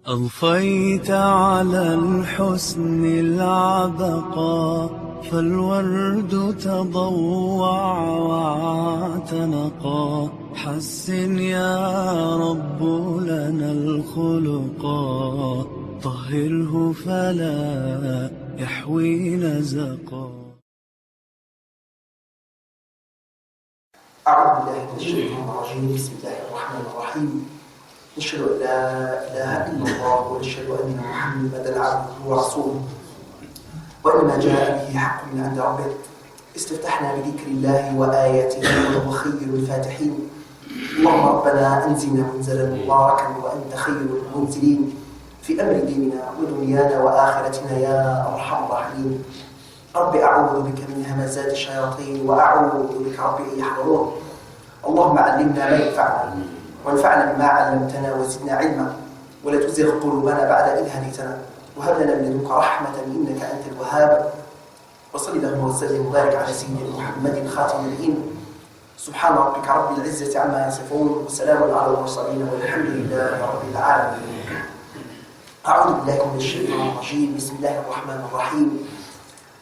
أضفيت على الحسن العبقى، فالورد تضوع واعتنقا. حسن يا رب لنا الخلقا، طهره فلا يحوي نزقا. أعوذ بالله من الشيطان الرجيم. بسم الله الرحمن الرحيم. نشهد أن لا إله إلا الله ونشهد أن محمدا عبده ورسوله، وأن ما جاء به حق من عند ربه. استفتحنا بذكر الله وآياته وهو خير الفاتحين. اللهم ربنا أنزلنا منزلا مباركا وأنت خير المنزلين في أمر ديننا ودنيانا وآخرتنا يا أرحم الراحمين. رب أعوذ بك من همزات الشياطين وأعوذ بك رب أن يحضرون. اللهم علمنا ما ينفعنا وانفعنا بما علمتنا وزدنا علما، ولا تزغ قلوبنا بعد إذ هديتنا وهب لنا من لدنك رحمة إنك أنت الوهاب. وصل اللهم وسلم وبارك على سيدنا محمد خاتم النبيين. سبحان ربك رب العزة عما يصفون وسلام على المرسلين والحمد لله رب العالمين. أعوذ بالله من الشيطان الرجيم. بسم الله الرحمن الرحيم.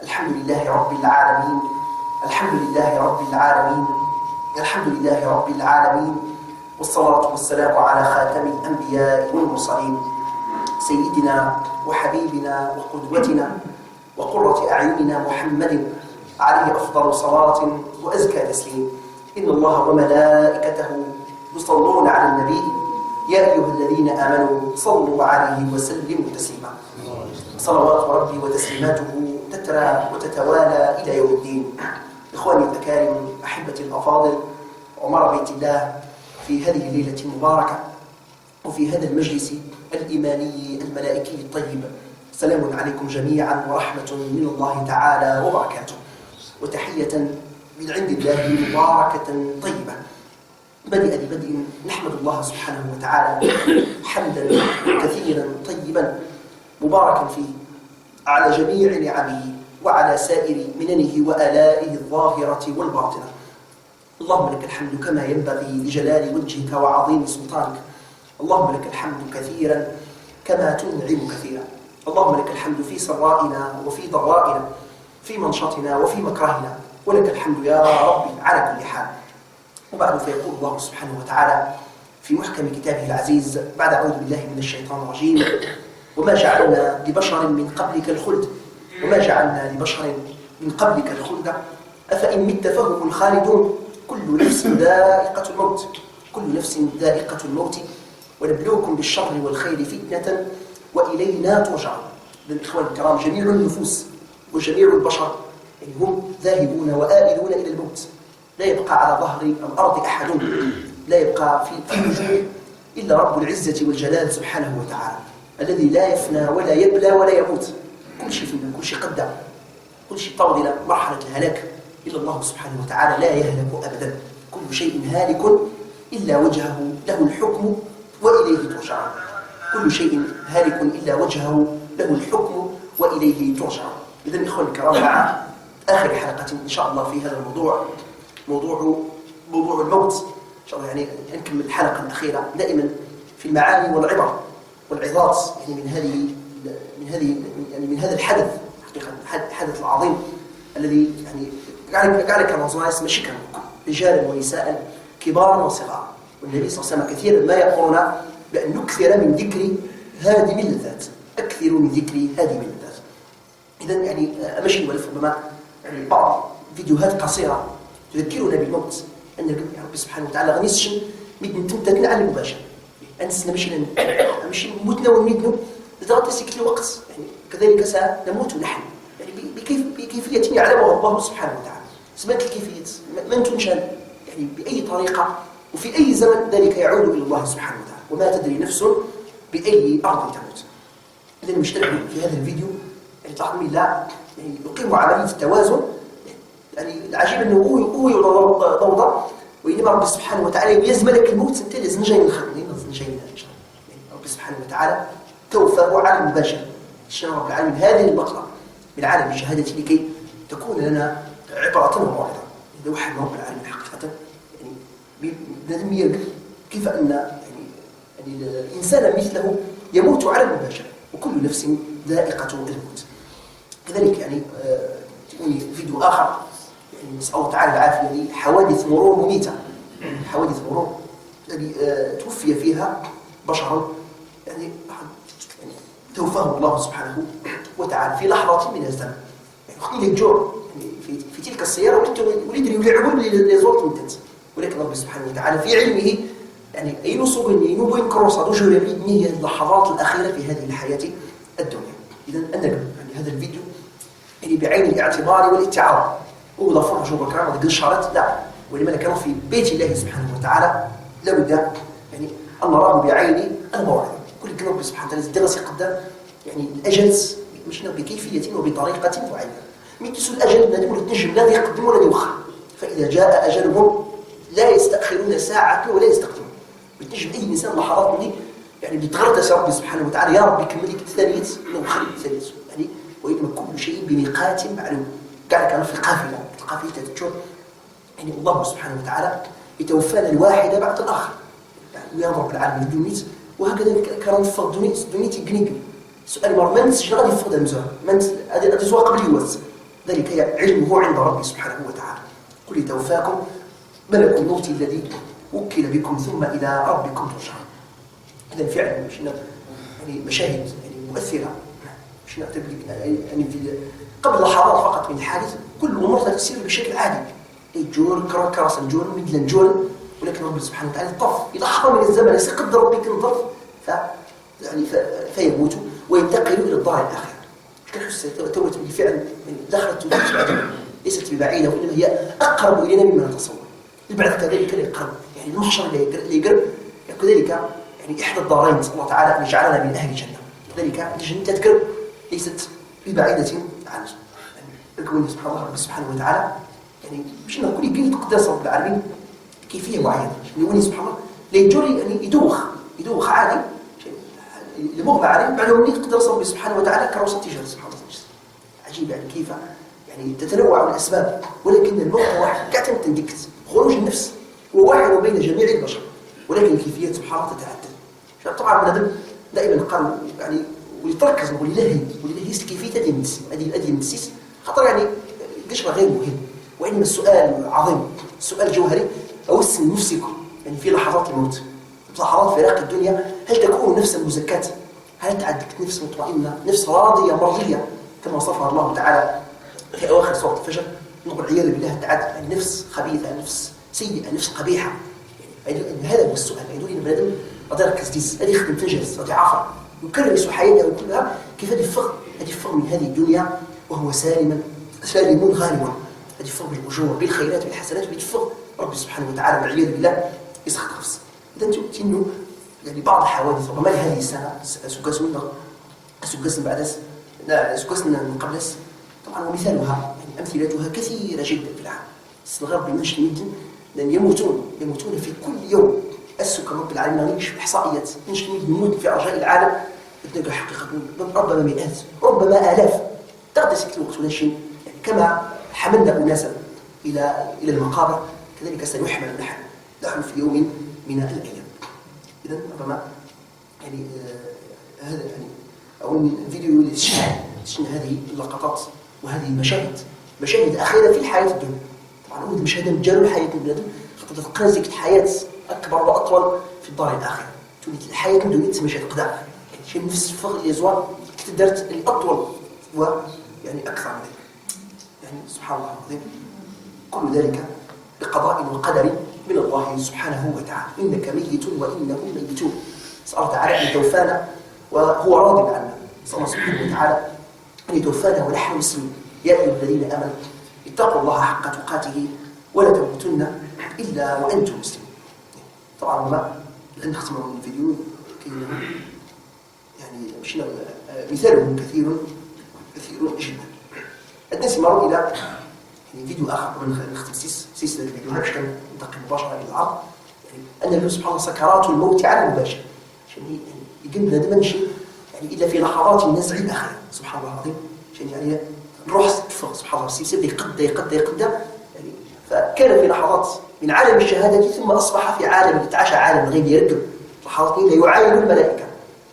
الحمد لله رب العالمين. الحمد لله رب العالمين. الحمد لله رب العالمين. والصلاة والسلام على خاتم الأنبياء والمرسلين، سيدنا وحبيبنا وقدوتنا وقرة أعيننا محمد، عليه أفضل صلاة وأزكى تسليم. إن الله وملائكته يصلون على النبي يا أيها الذين آمنوا صلوا عليه وسلموا تسليما. صلوات ربي وتسليماته تترى وتتوالى إلى يوم الدين. إخواني الأكارم، أحبتي الأفاضل، عمر بيت الله، في هذه الليلة المباركة وفي هذا المجلس الإيماني الملائكي الطيب، سلام عليكم جميعا ورحمة من الله تعالى وبركاته، وتحية من عند الله مباركة طيبة. بدء نحمد الله سبحانه وتعالى حمدا كثيرا طيبا مباركا فيه على جميع نعمه وعلى سائر مننه وآلائه الظاهرة والباطنة. اللهم لك الحمد كما ينبغي لجلال وجهك وعظيم سلطانك. اللهم لك الحمد كثيرا كما تنعم كثيرا. اللهم لك الحمد في سرائنا وفي ضرائنا، في منشطنا وفي مكرهنا، ولك الحمد يا ربي على كل حال. وبعد فيقول الله سبحانه وتعالى في محكم كتابه العزيز بعد أعوذ بالله من الشيطان الرجيم: وما جعلنا لبشر من قبلك الخلد وما جعلنا لبشر من قبلك الخلد أفإن مت فهم الخالدون كل نفس ذائقة الموت كل نفس ذائقة الموت ونبلوكم بالشر والخير فتنة وإلينا ترجعون. الإخوان الكرام، جميع النفوس وجميع البشر هم ذاهبون وآئلون إلى الموت. لا يبقى على ظهر الأرض أحد، لا يبقى في الوجود إلا رب العزة والجلال سبحانه وتعالى، الذي لا يفنى ولا يبلى ولا يموت. كل شيء فينا، كل شيء قدر، كل شيء طرد إلى مرحلة الهلاك، إلا الله سبحانه وتعالى لا يهلك أبدا. كل شيء هالك إلا وجهه له الحكم وإليه ترجعون. كل شيء هالك إلا وجهه له الحكم وإليه ترجعون. إذن إخواني الكرام، مع آخر حلقة إن شاء الله في هذا الموضوع، موضوع الموت إن شاء الله. يعني نكمل الحلقة الأخيرة دائما في المعاني والعبر والعظات، يعني من هذا الحدث، حقيقة الحدث العظيم الذي يعني قال كما زوايس مشكا رجالا ونساء كبارا وصغارا. والنبي صلى الله عليه وسلم كثيرا ما يقولنا بأن نكثر من ذكر هادم اللذات، أكثر من ذكر هادم اللذات. إذن يعني أمشي ولف ربما يعني بعض فيديوهات قصيرة تذكرنا بالموت، أن ربي سبحانه وتعالى غنيسشن ميدن تمتكنا على المباشر. أنسنا مشي موتنا ونميتنا لذلك سيكت الوقت، يعني كذلك سنموت نحن، يعني بكيفية يعلمها الله سبحانه وتعالى. سمعت الكيفية من تنشأ، يعني بأي طريقة وفي أي زمن، ذلك يعود إلى الله سبحانه وتعالى. وما تدري نفس بأي أرض تموت. إذا المشترك في هذا الفيديو يعني طبعا لا يعني يقيم عملية التوازن. يعني العجيب أنه هو ضوضة، وإنما رب سبحانه وتعالى يزملك الموت أنت لازم جاي من الخلق، جاي من الشر. يعني رب سبحانه وتعالى توفاه على المباشر. شاء رب العالمين هذه المقطع من عالم الشهادة لكي تكون لنا عبرة وموعظة. إذا وحد رب العالمين حقيقة يعني لازم يرجع كيف أن يعني الإنسان مثله يموت على المباشرة، وكل نفس ذائقة الموت. كذلك يعني فيديو آخر يعني نسأل الله تعالى العافية، يعني حوادث مرور مميتة، حوادث مرور يعني توفي فيها بشر يعني توفاهم الله سبحانه وتعالى في لحظة من الزمن. يعني خذي الجور يعني في تلك السيارة وليدوا يلعبون لزورت مدة، ولكن رب سبحانه وتعالى في علمه يعني أي نصوب ينوب ينكروس هذا جور يبني هي اللحظات الأخيرة في هذه الحياة الدنيا. إذا أنا يعني هذا الفيديو يعني بعين الاعتبار والاتعاظ ولا فرح شو بكرة ما تقول شارت لا، ولما كانوا في بيت الله سبحانه وتعالى لابد يعني أن نراه بعين الموعظة. كل رب سبحانه وتعالى درس قدام يعني الأجل مش بكيفية وبطريقة معينة. ميتسو الأجل نقول تنجم لا يقدم ولا يؤخر، فإذا جاء أجلهم لا يستأخرون ساعة ولا يستقدمون. بتنجم أي إنسان لحظات مني يعني بتغرد ربي سبحانه وتعالى يا رب يكمل لك الثانية نوخر الثانية يعني، وإنما كل شيء بميقات معلوم. قاعد كان في القافلة تتشوف يعني الله سبحانه وتعالى يتوفانا الواحدة بعد الآخر يعني يا رب العالمين دونيت، وهكذا كان يفضل دونيت يقنق سؤال مر من سجل غادي يفضل المزار من هذا زوا قبل يوز، ذلك علمه عند ربي سبحانه وتعالى. قل يتوفاكم ملك الموت الذي وكل بكم ثم إلى ربكم ترجعون. هذا فعلا مش يعني مشاهد يعني مؤثرة مش يعني في قبل لحظات فقط من الحادث كل الأمور تسير بشكل عادي، الجول كراس الجول مثل الجول، ولكن ربي سبحانه وتعالى طف في لحظة من الزمن يقدر ربي كنظرف يعني فيموت وينتقل إلى الدار الآخرة. كنحس توت بالفعل يعني دخلت ليست ببعيدة، وإنما هي أقرب إلينا مما نتصور. البعث كذلك لا يقرب يعني المحشر اللي يقرب كذلك يعني إحدى الدارين نسأل الله تعالى أن يجعلنا من أهل الجنة. كذلك الجنة تذكر ليست ببعيدة عنه يعني الكون سبحان الله رب سبحانه وتعالى يعني مش نقول يقول تقدس رب العالمين كيفية معينة يعني سبحان الله لا يجري يعني يدوخ عادي المغمى عليه بعد ما يقدر ربي سبحانه وتعالى كروسة تجارة سبحان الله. عجيب يعني كيف يعني تتنوع الأسباب، ولكن المغمى واحد كاتم تندكت خروج النفس هو واحد بين جميع البشر، ولكن الكيفيات سبحان الله تتعدد. طبعا بنادم دائما قال يعني ويتركز نقول لله كيفية هذه النسيس خطر يعني قشرة غير مهم، وإنما السؤال عظيم، السؤال جوهري أوسن نفسكم يعني في لحظات الموت، في لحظات فراق الدنيا، هل تكون نفسا مزكاة؟ هل تعدك نفس مطمئنة، نفس راضية مرضية كما وصفها الله تعالى في أواخر سورة الفجر؟ نقول عياذا بالله تعد يعني نفس خبيثة، نفس سيئة، نفس قبيحة. يعني هذا هو السؤال يدل إن بنادم غادي يركز ديس، غادي يخدم تنجز، غادي يعافر، يكرس حياته كلها كيف غادي يفر من هذه الدنيا وهو سالم غالبا، غادي يفر بالأجور بالخيرات بالحسنات، ويتفر ربي سبحانه وتعالى والعياذ بالله يسخط نفسه. إذا تنو يعني بعض الحوادث ربما هذه السنة سكسنا بعد سكسنا من قبل طبعا، ومثالها يعني أمثلتها كثيرة جدا في العالم. الغرب بمشي مدن لأن يموتون في كل يوم السكان رب العالمين نشوف إحصائيات يموت في أرجاء العالم تلقى حقيقة ربما مئات ربما آلاف تقدس الوقت ولا شيء يعني كما حملنا أناسا إلى المقابر كذلك سنحمل نحن في يوم من الأيام. إذن ربما يعني هذا يعني أو الفيديو اللي تشن هذه اللقطات وهذه مشاهد أخيرة في الحياة الدنيا. طبعا أول مشاهدة مجال الحياة الدنيا خطة تقنزك حياة أكبر وأطول في الدار الآخرة. تولي الحياة الدنيا تمشي قدام يعني شيء نفس الفغل اللي زوال تقدرت الأطول ويعني أكثر من ذلك. يعني سبحان الله العظيم كل ذلك بقضاء وقدر من الله سبحانه وتعالى. إنك ميت وإنهم ميتون. نسأل الله تعالى أن يتوفانا وهو راض عنا. نسأل الله سبحانه وتعالى أن يتوفانا ونحن مسلمين. يا أيها الذين آمنوا اتقوا الله حق تقاته ولا تموتن إلا وأنتم مسلمون. طبعا ما لن نختم من الفيديو يعني مشينا مثالهم كثير جدا. الناس مروا إلى يعني فيديو آخر من نختم سلسلة الفيديوهات باش ننتقل مباشرة إلى العرض. يعني أن الله سبحانه سكرات الموت على المباشر عشان يقول لنا دائما شيء يعني إلا في لحظات النزع الأخيرة. سبحان الله العظيم عشان يعني الروح تفق سبحان الله السلسلة يقد يعني فكان في لحظات من عالم الشهادة ثم أصبح في عالم يتعاشى عالم الغيب يرقب لحظات لا يعاين الملائكة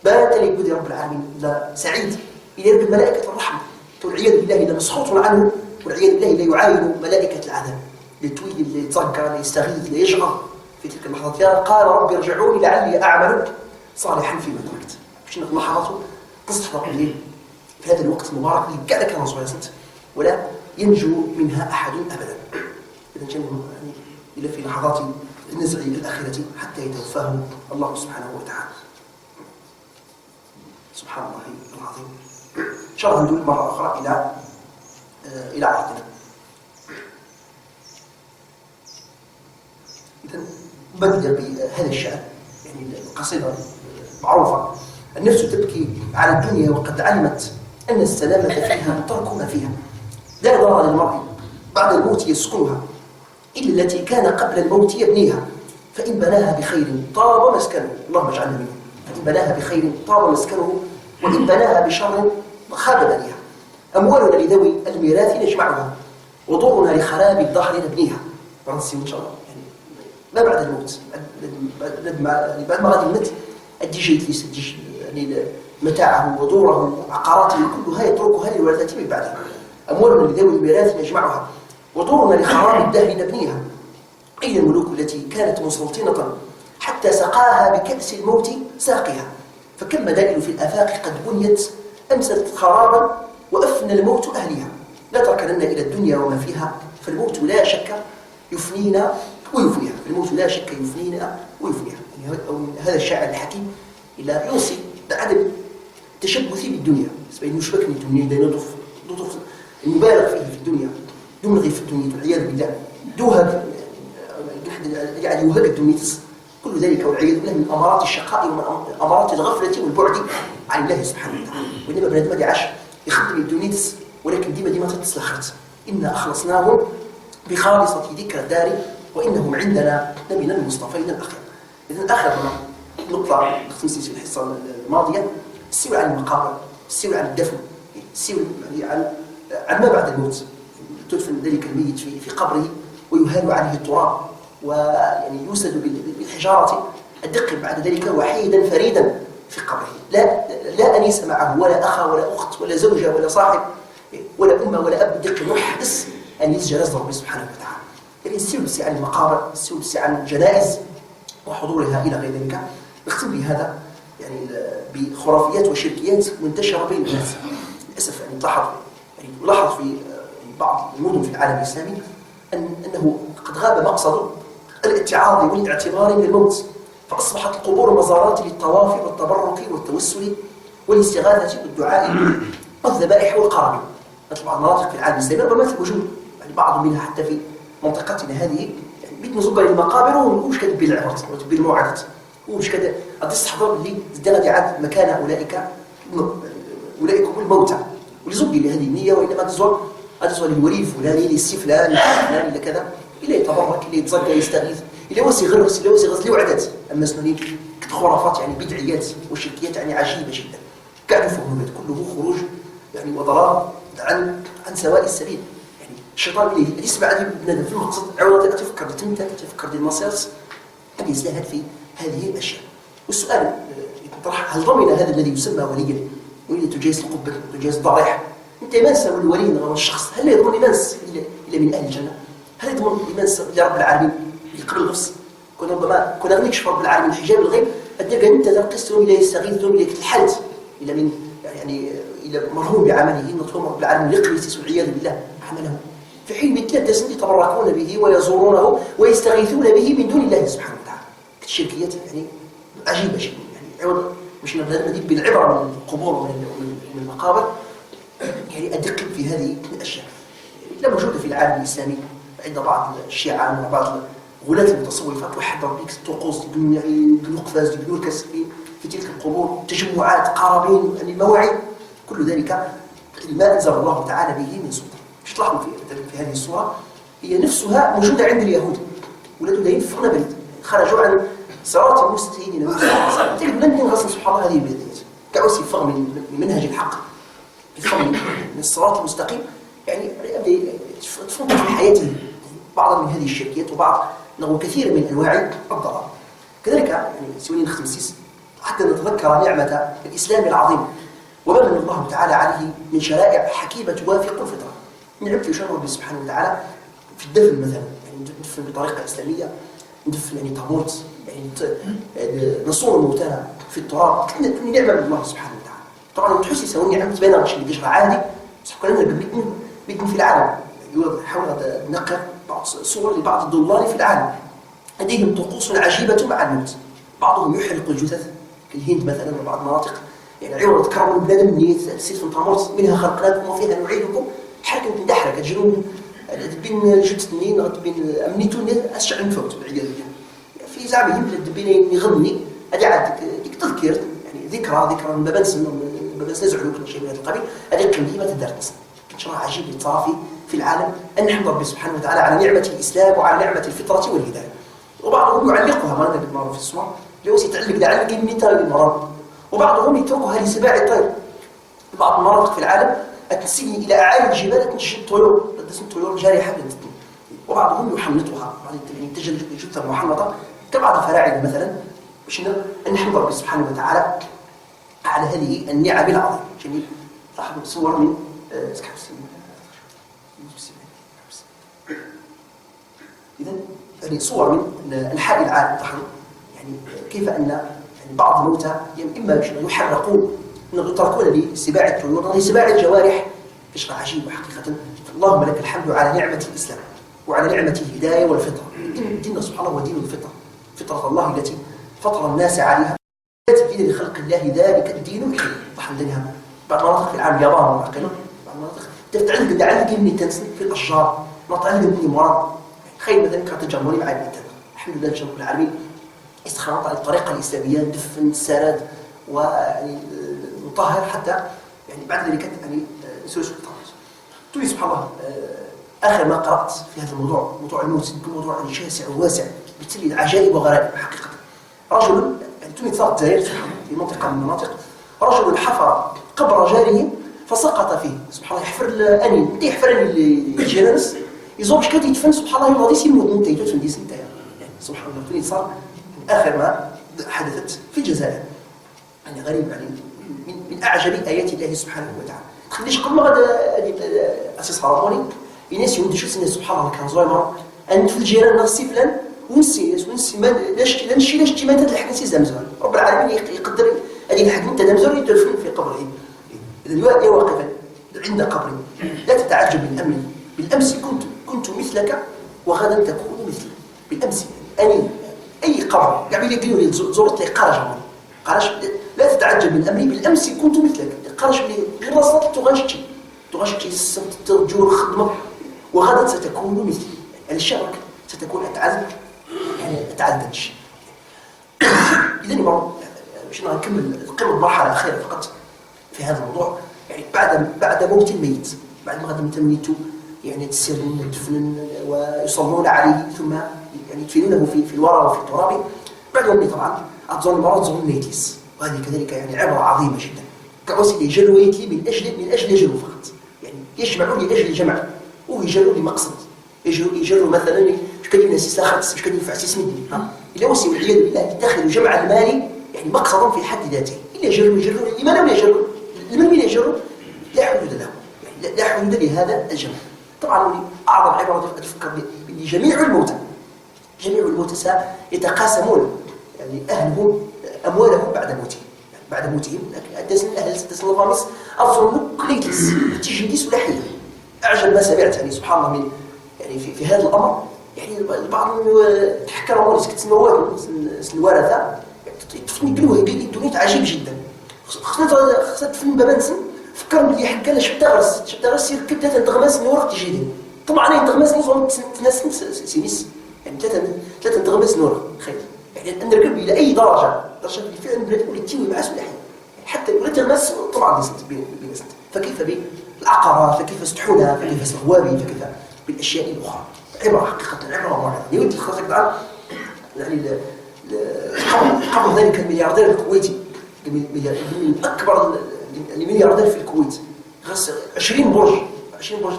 بات ليقول رب العالمين لا سعيد إلى رب الملائكة الرحمة والعياذ بالله إلا مسخوط عنه والعياذ بالله لا يعاين ملائكة العذاب لتويل اللي يترقى اللي يستغيث اللي يشغل في تلك اللحظات قال رب ارجعوني لعلي أعمل صالحا فيما تركت باش نقول لحظاته تستحضر الليل في هذا الوقت المبارك اللي قاعد كان رسول الله ولا ينجو منها أحد أبدا إذا كان يعني إلى في لحظات النزع الأخيرة حتى يتوفاه الله سبحانه وتعالى. سبحان الله العظيم. إن شاء الله ندول مرة أخرى إلى عرضنا. إذا بدأ بهذا الشأن يعني القصيدة معروفة. النفس تبكي على الدنيا وقد علمت أن السلامة فيها ترك ما فيها. لا ضرر للمرء بعد الموت يسكنها إلا التي كان قبل الموت يبنيها فإن بناها بخير طاب مسكنه اللهم اجعلنا منه فإن بناها بخير طاب مسكنه وإن بناها بشر خاب بنيها أموالنا لذوي الميراث نجمعها وضوءنا لخراب الدهر نبنيها فرنسي إن شاء الله يعني ما بعد الموت بعد ما غادي يموت أدي جيد يعني متاعه ودوره عقاراته كلها يتركها للورثة من بعده أموالنا لذوي الميراث نجمعها ودورنا لخراب الدهر نبنيها أي الملوك التي كانت مسلطنة حتى سقاها بكأس الموت ساقها فكم مدائن في الآفاق قد بنيت أمست خرابا وأفنى الموت أهلها لا تركنن إلى الدنيا وما فيها فالموت لا شك يفنينا ويفنيها الموت لا شك يفنينا ويفنيها يعني هذا الشاعر الحكيم إلا يوصي بعدم التشبث بالدنيا فإنه شبكني الدنيا لطف المبالغ فيه في الدنيا يمرغي في الدنيا والعياذ بالله دوهب يعني يوهب الدنيا كل ذلك والعياذ بالله من أمارات الشقاء ومن أمارات الغفلة والبعد عن الله سبحانه وتعالى وإنما بنادم ما عاش يخدم الدنيا ولكن ديما تتصلخت إنا أخلصناهم بخالصة ذكر الدار وإنهم عندنا لمن المصطفين الأخير. إذن آخر نقطة نختمسيس في الحصة الماضية السير عن المقابر السير عن الدفن السير يعني عن ما بعد الموت تدفن ذلك الميت في قبره ويهال عليه التراب ويعني يوسد بالحجارة الدق بعد ذلك وحيدا فريدا في قبره لا أنيس معه ولا أخا ولا أخت ولا زوجة ولا صاحب ولا أمة ولا أب دق محدث أن يسجل رزق ربي سبحانه وتعالى. يعني السير عن المقابر السير عن الجنائز وحضورها إلى غير ذلك. نختم بهذا يعني بخرافيات وشركيات منتشرة بين الناس للأسف يعني لاحظ في بعض المدن في العالم الإسلامي أنه قد غاب مقصد الاتعاظ والاعتبار من الموت فأصبحت القبور مزارات للطواف والتبرك والتوسل والاستغاثة والدعاء والذبائح والقرابين. مثل بعض المناطق في العالم الإسلامي ربما موجود يعني بعض منها حتى في منطقتنا هذه يعني بيت نزوق المقابر ومش كده بالعبرة بالموعدة ومش كده قد تستحضر اللي ازداد عاد مكان أولئك هم الموتى ولزوق لهذه النية وإنما تزور للولي الفلاني للسفلان الفلاني إلى كذا إلى يتبرك إلى يتزكى يستغيث إلى وسي غرس إلى وسي غزل وعدات أما سنين خرافات يعني بدعيات وشركيات يعني عجيبة جدا قاعد يفهمون هذا كله خروج يعني وضلال عن سواء السبيل يعني الشيطان اللي يسمع هذه بنادم في المقصد عوضة تفكر تفكر دي المصيرس أن يزدهد في هذه الأشياء. والسؤال يطرح هل ضمن هذا الذي يسمى وليا ولي تجيز القبة وتجيز الضريح أنت يمانس الولي غير الشخص هل يضمن يمانس إلى من أهل الجنة هل يضمن يمانس لرب العالمين قبل الغفص كنا نكشف رب العالمين حجاب الغيب أدنى أنت تنقصهم إلى يستغيثهم إلى الحالة إلى من يعني إلى مرهون بعمله نطلب رب العالمين يقرس والعياذ بالله عمله في حين من 3 سنين يتبركون به ويزورونه ويستغيثون به من دون الله سبحانه وتعالى. الشركيات يعني عجيبة شيء يعني عوض مش نبدأ بالعبرة من القبور ومن المقابر يعني أدق في هذه الأشياء لا موجودة في العالم الإسلامي عند بعض الشيعة وبعض غلاة المتصوفات وحضر بك طقوس بالنقفاز بالنركس في تلك القبور تجمعات قرابين يعني مواعيد كل ذلك ما أنزل الله تعالى به من سلطان. مش تلاحظوا في هذه الصورة هي نفسها موجودة عند اليهود ولادوا دايين في فرنبل خرجوا عن صراط المستقيم تجد لن ينغصن سبحان الله هذه البلديات كأوسي فغم من منهج الحق يفهم من الصراط المستقيم يعني تفوت في حياته بعض من هذه الشركيات وبعض كثير من أنواع الضرر. كذلك يعني سويني نختم السيس حتى نتذكر نعمة الإسلام العظيم ومن الله تعالى عليه من شرائع حكيمة توافق الفطرة. نعمة يشرع ربي سبحانه وتعالى في الدفن مثلا، يعني ندفن بطريقة إسلامية، ندفن يعني تموت، يعني نصور موتانا في التراب، كنا نعمة من الله سبحانه وتعالى. طبعا تحسي سووني نعمة بين رشد اللي قشرة عادي، بس كلنا بيتم في العالم، حاول نقل بعض صور لبعض الضلال في العالم لديهم طقوس عجيبة مع الموت. بعضهم يحرق الجثث كالهند مثلا وبعض المناطق، يعني عوض تكرموا البلاد من تسير في الطاموس منها خلقناكم وفيها نعيدكم، حركة تندحرك تجنون بين جثث منين بين امنيتو اسشع الفوت بالعياذ بالله. في زعمهم بين يغني هذه عاد ديك تذكير، يعني ذكرى ما بنس نزعلوك شيء من هذا القبيل، هذه كلمه تدرس شرع عجيب للطرافي في العالم ان نحمد ربي سبحانه وتعالى على نعمه الاسلام وعلى نعمه الفطره والهدايه. وبعضهم يعلقها ما نقدر نعرف في الصور اللي هو يتعلق لعلق من تاويل المرض، وبعضهم يتركها لسباع الطير. بعض المناطق في العالم تسيء الى اعالي الجبال تنشد الطيور، الطيور جارحه جدا، وبعضهم يحنطها، يعني تجد جثه محنطه كبعض الفراعنه مثلا. باش نحمد ربي سبحانه وتعالى على هذه النعم العظيمه. جميل. راح نصور من إذا يعني صور من أنحاء العالم طبعا، يعني كيف أن يعني بعض الموتى إما يحرقون يتركون لسباع الطيور لسباع الجوارح بشكل عجيب حقيقة. اللهم لك الحمد على نعمة الإسلام وعلى نعمة الهداية والفطرة. ديننا سبحان الله ودين الفطرة، فطرة الله التي فطر الناس عليها، لا تبديل لخلق الله ذلك الدين القيم. طبعا بعض المناطق في العالم اليابان والعقل، بعض المناطق تتعلق لعلق من تنسل في الأشجار، نتعلق من مرض خير مثلا كتجمعوني مع الإنتاج. الحمد لله رب العالمين استخدمت على الطريقة الإسلامية دفن السرد ويعني نطهر حتى يعني بعد ذلك يعني نسوي سوء الطهر. تقولي سبحان الله آخر ما قرأت في هذا الموضوع، موضوع الموت، يمكن موضوع شاسع وواسع بالتالي عجائب وغرائب حقيقة. رجل يعني توني صار الجزائر في منطقة من المناطق، رجل حفر قبر جاره فسقط فيه. سبحان الله يحفر الأنين بدي يحفر الجيرانس يزور شكاد يدفن. سبحان الله يرضي يموت من تيتوت من ديس نتايا، يعني سبحان الله توني صار آخر ما حدثت في الجزائر، يعني غريب يعني من أعجب آيات الله سبحانه وتعالى. تخليش كل ما غدا أساس هرموني الناس يودي شو سنة سبحان الله كان زويمر أن في الجيران نغسي فلان ونسي ما لاش تيمانتات الحكنسي زمزم رب العالمين يقدر هذه الحكم تدمزر يدفن في قبره. إذا الوقت واقفا عند قبري لا تتعجب من أمري، بالأمس كنت مثلك وغدا تكون مثلي. بالأمس أي قبر قاعد يقولوا لي زرت لي قرش لا تتعجب من أمري، بالأمس كنت مثلك قرش لي غير رصد تغشتي السبت ترجور خدمة وغدا ستكون مثلي. يعني الشبك ستكون أتعددش. إذن باش نكمل نقيم مرحلة أخيرة فقط في هذا الموضوع. يعني بعد موت الميت، بعد ما غدا تميتو يعني تسرن دفن ويصلون عليه ثم يعني يدفنونه في الورى وفي التراب. بعد يومي طبعا أتظن مرض ظن نيتيس، وهذه كذلك يعني عبرة عظيمة جدا. كأوسي يجلوا يتلي من أجل يجلوا فقط، يعني يجمعوا لأجل الجمع ويجلوا لمقصد. يجلوا مثلا مش كان الناس يستخدس مش كان ينفع سيسمدني إلا وسي والعياذ بالله يتخذ الجمع المالي يعني مقصدا في حد ذاته. إلا يجلوا لماذا ولا يجلوا لمن يجلوا لا حدود له، يعني لا حدود لهذا الجمع. طبعا أعظم عبارة أتفكر بأن جميع الموتى سيتقاسمون يعني أهلهم أموالهم بعد موتهم، يعني بعد موتهم أدسن الأهل ستسن الغامس أظن كليتس تجديس ولا حيل. أعجب ما سمعت يعني سبحان الله من يعني في هذا الأمر. يعني البعض تحكروا سكت النواب الورثة تفني قلوه دونيت عجيب جدا. خصنا تفني بابنسن فكر بلي حكا لا شبت غرس يركب ثلاثة تغماس من ورق تجيدين. طبعا أنا تغماس نظام تناس سينيس يعني ثلاثة تغماس نور خير. يعني أن نركب إلى أي درجة بالفعل بلاد ولا تيوي معاس ولا حاجة حتى ولا تغماس طبعا بنسنت. فكيف بالعقارات، فكيف استحولها، فكيف الغوابي، فكيف بالأشياء الأخرى. عبرة حقيقة عبرة واحدة. يودي خاصك تعال يعني قبل ذلك الملياردير الكويتي من أكبر الملياردير في الكويت غس 20 برج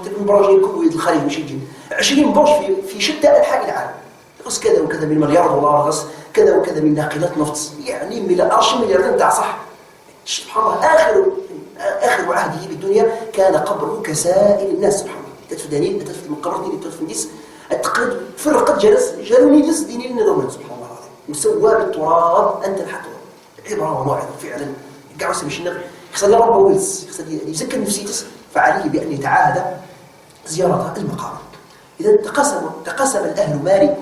تكون برج الكويت الخارج مش الجن 20 برج في شتى أنحاء العالم غص كذا وكذا من مليار دولار، غص كذا وكذا من ناقلات نفط، يعني مليار تاع صح. سبحان الله آخر عهده بالدنيا كان قبره كسائر الناس. سبحان الله تدفن دليل تدفن المقبر ديالي تدفن ديس التقليد فرقت جالوني لس ديني لنا دوما. سبحان الله العظيم مسوى بالتراب أنت الحق عبرة وموعظة فعلا. كاع باش خصنا ربه ولس خصنا يزكى نفسيتس، فعليه بأن يتعاهد زيارة المقابر. إذا تقاسم الأهل مالي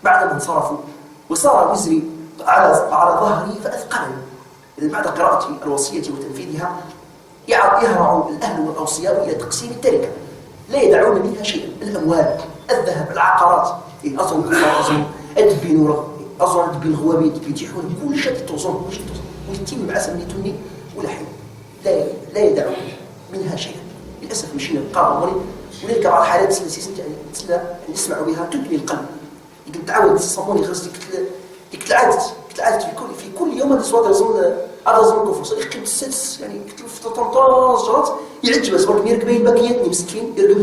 بعد ما انصرفوا، وصار وزري على ظهري فأثقلني. إذا بعد قراءة الوصية وتنفيذها يهرع الأهل والأوصياء إلى تقسيم التركة، لا يدعون منها شيئا، الأموال، الذهب، العقارات، أظن كفار، أظن أدبي نورة، أظن أدبي الغوابي، أدبي تيحون، كل شيء توزن ويتم مع سميتوني ولا حين لا يدعون منها شيئا. للأسف مشينا بقى وليك بعض الحالات التي نسمع بها تدمي القلب. يمكن تعاود تصموني خلاص ديك العادة في كل يوم هذا الصوت أظن كفر صديق قيمة السادس، يعني كتلو في 13 جرات يعجب بس برك ميرك باين باكياتني مسكين يرقب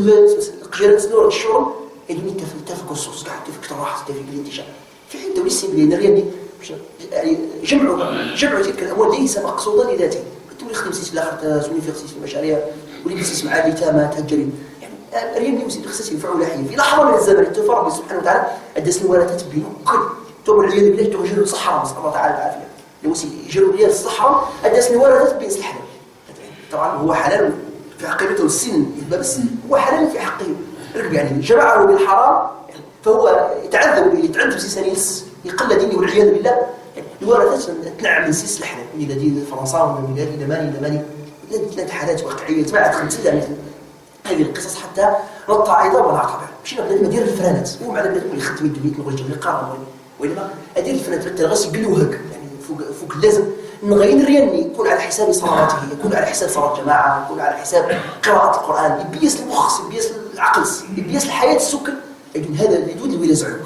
القجيرات سنور الشغل اللي تفك الصوص كاع تفك راحة تفك الانتشار في حين دولي السيبلين الرياضي يعني جمعوا تلك الأموال ليس مقصودا لذاته. تولي خدم سيس الآخر تولي في خصيص المشاريع ولي بسيس مع اليتامى تهجرين، يعني الرياضي مسيس خصيص ينفعوا لاحيا في لحظة من الزمن التوفى ربي سبحانه وتعالى أدس الورثات بينه كل توم العياذ بالله توجه الصحراء نسأل الله تعالى العافية. لوسي يجروا ريال الصحراء أدس الورثات بين الحلال. طبعا هو حلال في عقيدته السن الباب السن هو حلال في حقه ركب، يعني جمعه بالحرام فهو يتعذب سيسانيس يقل ديني والعياذ بالله. الورثات تنعم من سيس الحلال من الذي فرنسا ومن الذي لماني ثلاث حالات واقعية تبعت 5 مثل هذه القصص حتى نطع أيضا ولا عقبة مشينا بنادم ندير الفرانات هو مع بنادم يخدم الدبيت نقول جميل قارن وإنما أدير الفرانات حتى غسل قل وهك يعني فوق اللازم نغير الرياني يكون على حساب صلواته، يكون على حساب صلاة جماعة، يكون على حساب قراءة القرآن، يبيس المخ يبيس العقل يبيس الحياة السكر. لكن هذا يدود اللي ولا زعوك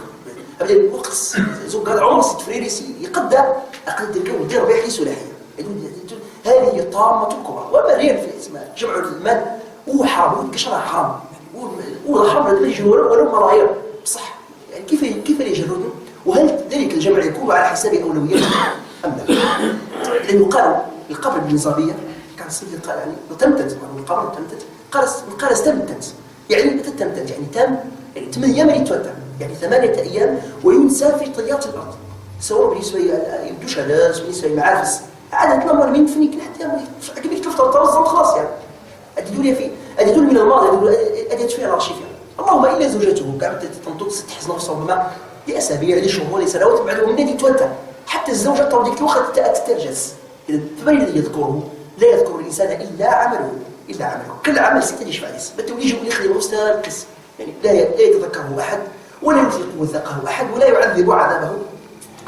أبدا الوقت زوج هذا عمر تفريريسي يقدر أقل الكون يدير بيح لي سلاحية. هذه هي الطامة الكبرى. وما الريال في اسمها جمع المال هو حرام وكشرها حرام، هو حرام لازم يجرون ولو مرايا بصح يعني كيف يجرون؟ وهل ذلك الجمع يكون على حساب أولويات أم لا؟ لأنه قالوا القبر بالنظامية كان سيدي قال يعني تمتد القبر تمتد قال استمتد يعني متى تمتد يعني تام يعني 8 أيام يتوتر يعني 8 أيام وينسى في طيات الأرض سواء بالنسبة يبدوش ناس بالنسبة لمعافس عادة الأمر من فينيك حتى كبير تفطر ترزم خلاص يعني أدي من الماضي أدي فيها الأرشيف اللهم إلا زوجته قاعدة تنطق تحس نفسها ربما لأسابيع لشهور لسنوات بعدهم من يتوتر حتى الزوجة طول ديك الوقت تترجس. إذا فمن الذي يذكره؟ لا يذكر الإنسان إلا عمله كل عمل ستجشف عليه بل يجب يخدم مستقص يعني لا يتذكره أحد ولا يثيق وثاقه أحد ولا يعذب عذابه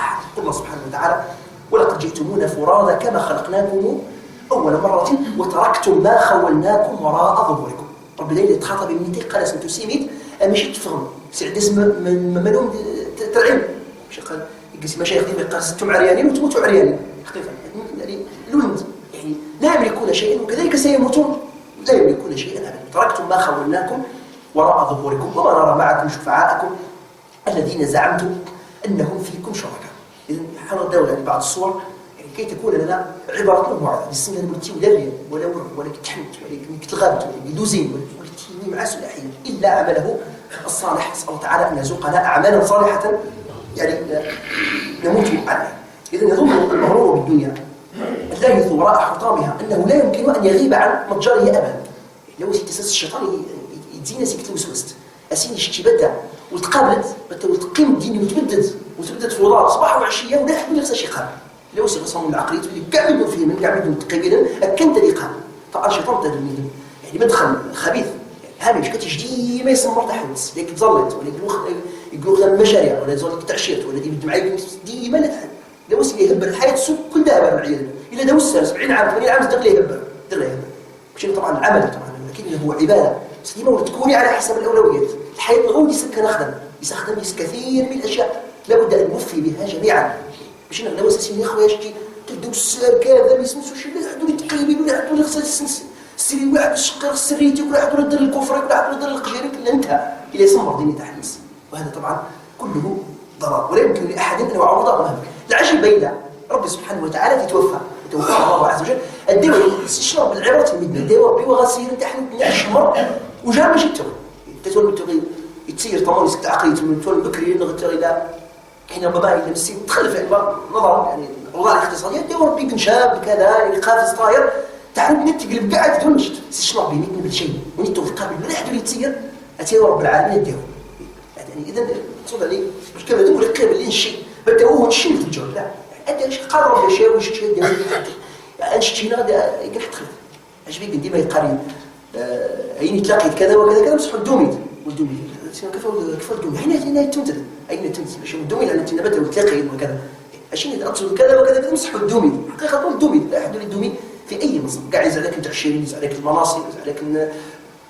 أحد. قل الله سبحانه وتعالى ولقد جئتمونا فرادا كما خلقناكم أول مرة وتركتم ما خولناكم وراء ظهوركم. رب الليل يتخاطب بالمثل قال سنتو سيميت ماشي تفهم سعد اسم من منهم ترعين ماشي قال يقسم مشايخ ديما قال ستم عريانين وتموتوا عريانين حقيقة يعني الولد يعني لا يملكون شيئا وكذلك سيموتون لا يملكون شيئا أبدا. تركتم ما خولناكم وراء ظهوركم وما نرى معكم شفعاءكم الذين زعمتم أنهم فيكم شركاء. إذن حال الدولة يعني بعض الصور يعني كي تكون لنا عبارة موعظة بالسنة المرتي ولا كتحمت ولا كتغابت ولا كدوزين ولا كتيني مع سلاحية إلا عمله الصالح. نسأل الله تعالى أن يرزقنا أعمالا صالحة يعني نموت عنها. إذن يظن المغرور بالدنيا اللاهث وراء حطامها أنه لا يمكن أن يغيب عن متجره أبدا. لو تساس الشيطان يدينا سيكت وسوست أسين يشتبدع وتقابلت وتقيم الدين وتبدد فوضى صباح وعشية ولا يحب نفسه شي قابل لو سيغصهم العقلية تولي كاع منهم فيه من كاع منهم تقريبا أكنت اللي قابل طبعا الشيطان تدمينه يعني مدخل خبيث يعني هامش كتجدي ما يسمر تحوس لكن تظلت ولا يقول غير المشاريع ولا تظلت تعشيرت ولا دي بدمعي ديما لا تحل لو سي يهبر الحياة السوق كل دابا بالعياذ إلا داوس 70 عام 80 عام تدغ لي يهبر ماشي طبعا العمل طبعا لكن هو عبادة بس ديما وتكوني على حسب الأولويات. الحياة نغول كنخدم يستخدم كثير من الأشياء لابد أن نوفي بها جميعا باش نغلاو أساسيين يا خويا شتي تبداو السار كذا ما يسموش شي لا عندو لي تقيبين ولا عندو لي خصاص السيري واحد الشقير السريتي ولا عندو يدير الكفر ولا عندو يدير القجيري كله انتهى إلى يسمر ديني تحليس. وهذا طبعا كله ضرر ولا يمكن لاحد ان يعوضه مهما. العجيب بين ربي سبحانه وتعالى يتوفى الله عز وجل الدواء يشرب بالعبره المدنه الدواء ربي وغسيل تحت الشمر وجاب ماشي التوي تتولد التوي يتصير طمون يسكت عقيت من تولد بكري نغتر الى حين ربما الى مسين تخلف يعني نظرا يعني الوضع الاقتصاديه الدواء ربي بن شاب كذا قافز طاير تعرف نت تقلب قاعد تونجت تشرب بمثل بالشيء ونت في القلب لا يحد يتصير اتي رب العالمين الدواء يعني اذا تصد عليه مش كما نقول لك اللي الشيء بدا هو الشيء في الجو لا انت قادر ولا شيء وش شيء ديال انشتينا يقول حتى عجبني ديما يقارن عيني تلاقيت كذا وكذا كذا مسح الدوميد والدوميد كيف الدوميد هنا تمتد اين تمتد باش الدوميد لان انت نبات وتلاقي وكذا عشان اقصد كذا وكذا كذا مسح الدوميد حقيقه الدوميد لا احد الدوميد في اي منصب قاعد يزعل عليك التعشيرين يزعل عليك المناصب يزعل عليك